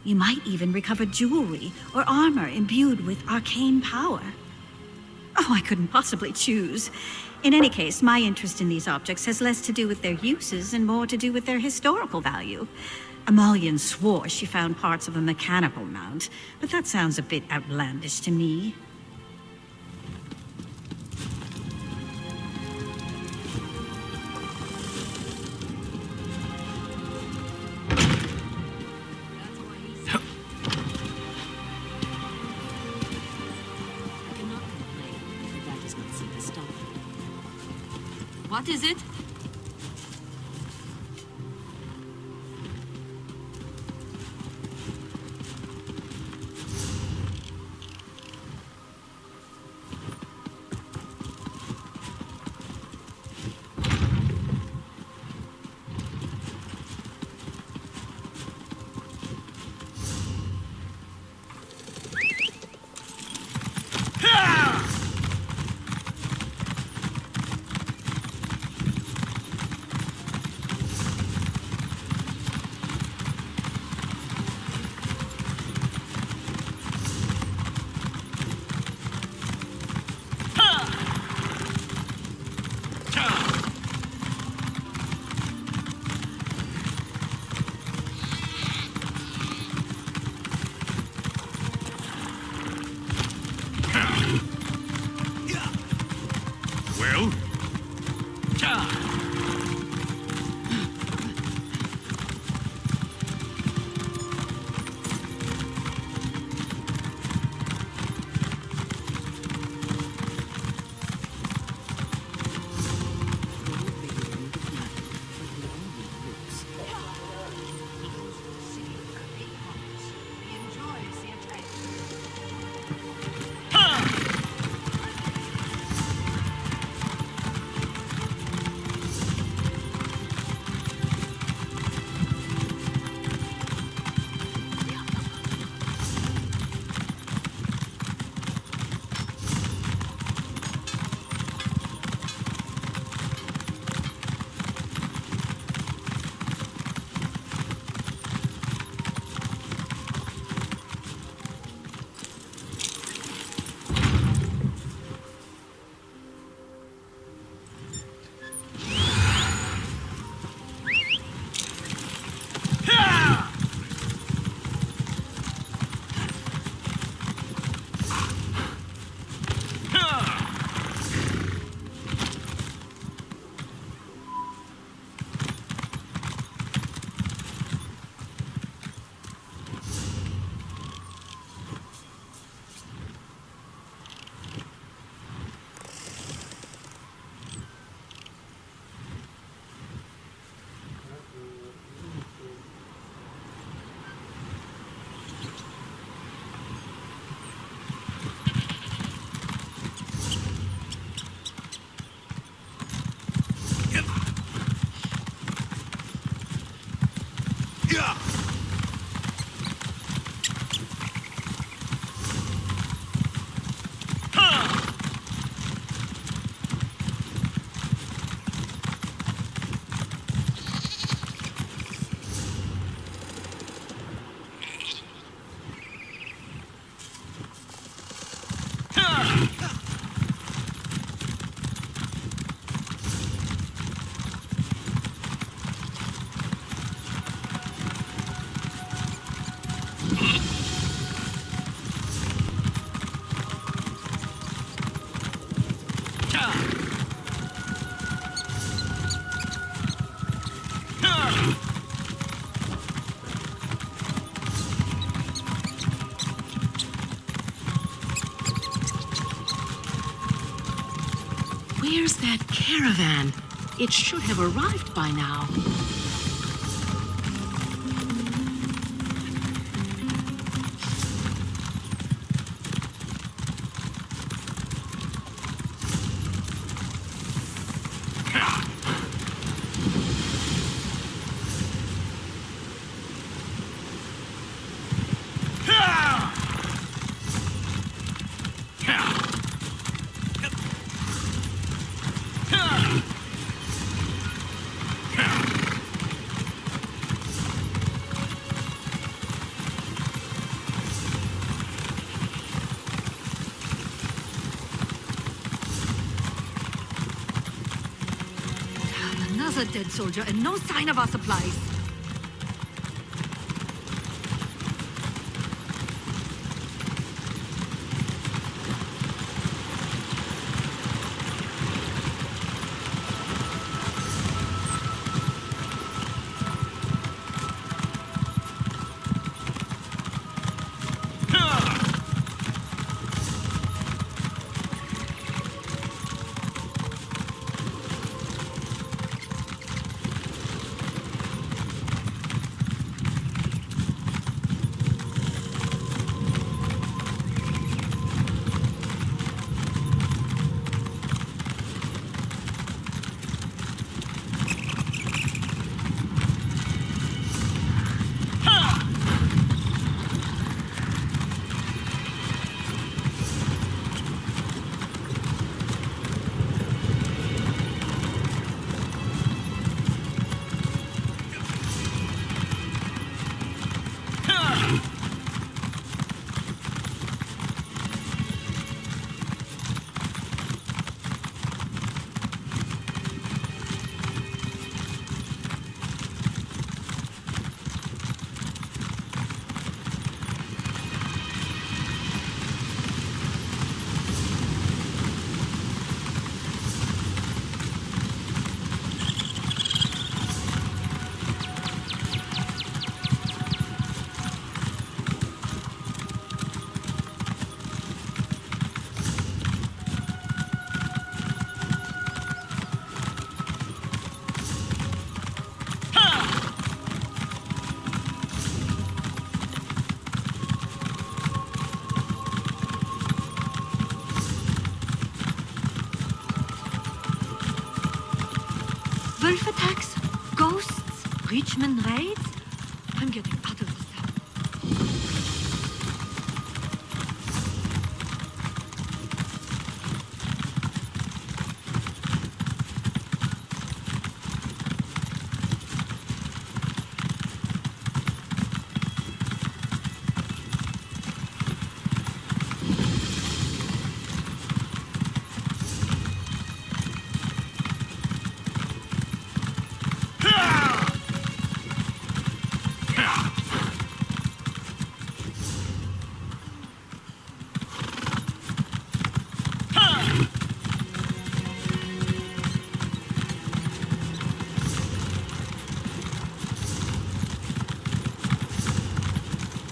You might even recover jewelry or armor imbued with arcane power. Oh, I couldn't possibly choose. In any case, my interest in these objects has less to do with their uses and more to do with their historical value. Amalian swore she found parts of a mechanical mount, but that sounds a bit outlandish to me. What is it? that caravan? It should have arrived by now. Another dead soldier and no sign of our supplies. Wolf attacks? Ghosts? Richmond raids? I'm getting out of this town.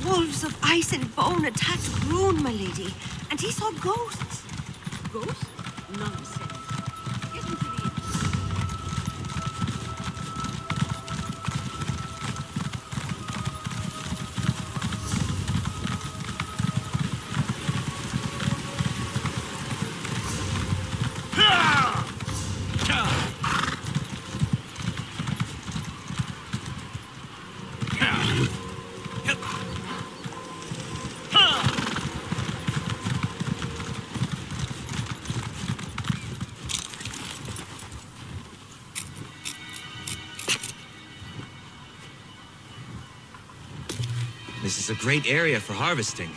Wolves of ice and bone attacked Rune, my lady, and he saw ghosts. Ghosts? Nonsense. Get into the inn. This is a great area for harvesting.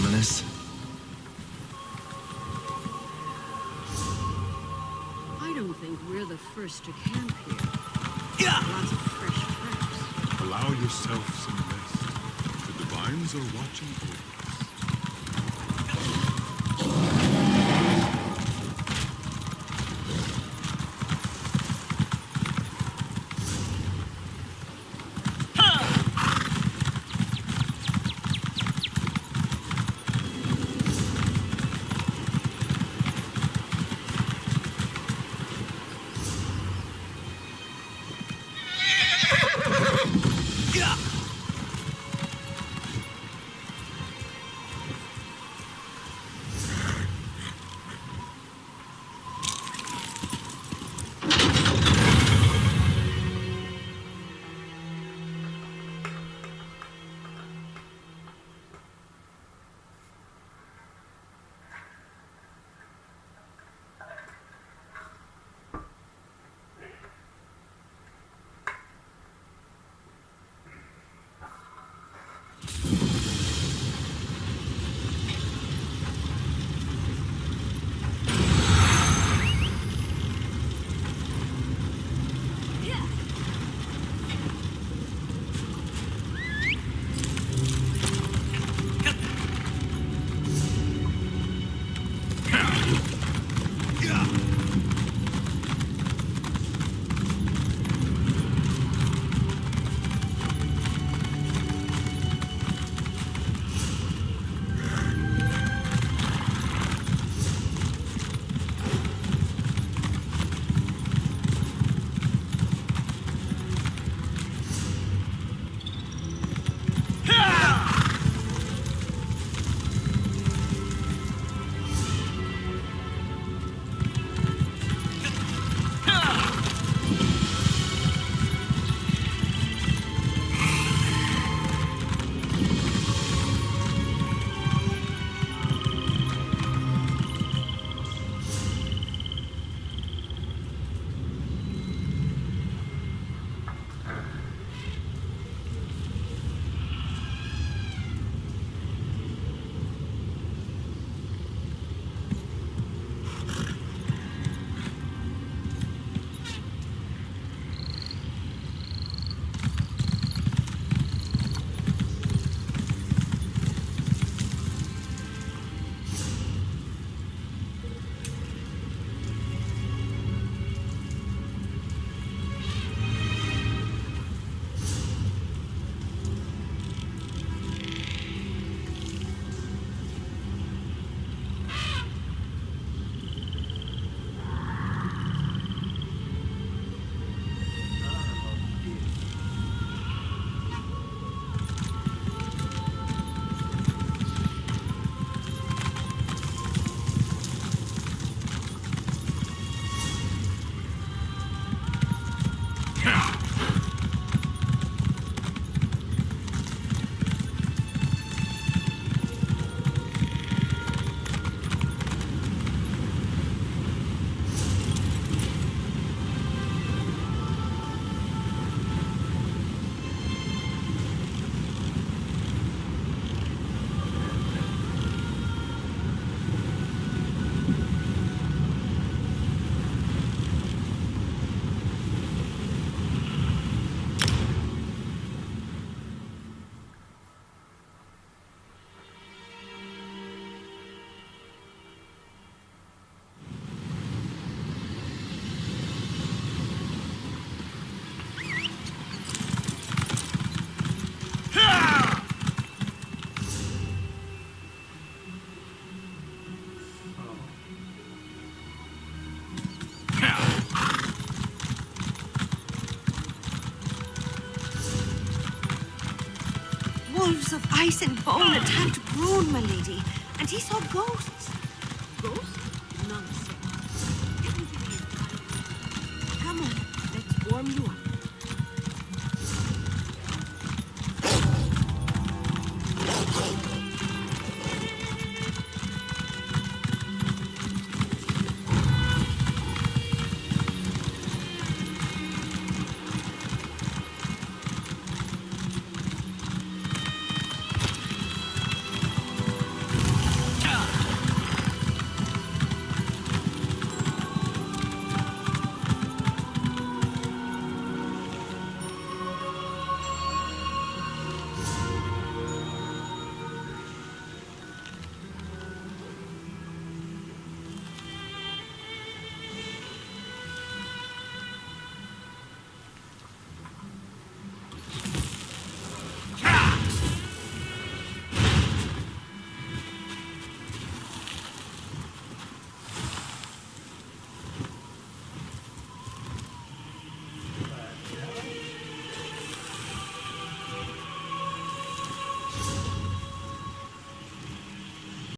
ominous. I don't think we're the first to camp here. Lots of fresh traps. Allow yourself some rest. The divines are watching over us. Wolves of ice and bone attacked Brune, my lady, and he saw ghosts. Ghosts? Nonsense. Come on, let's warm you up.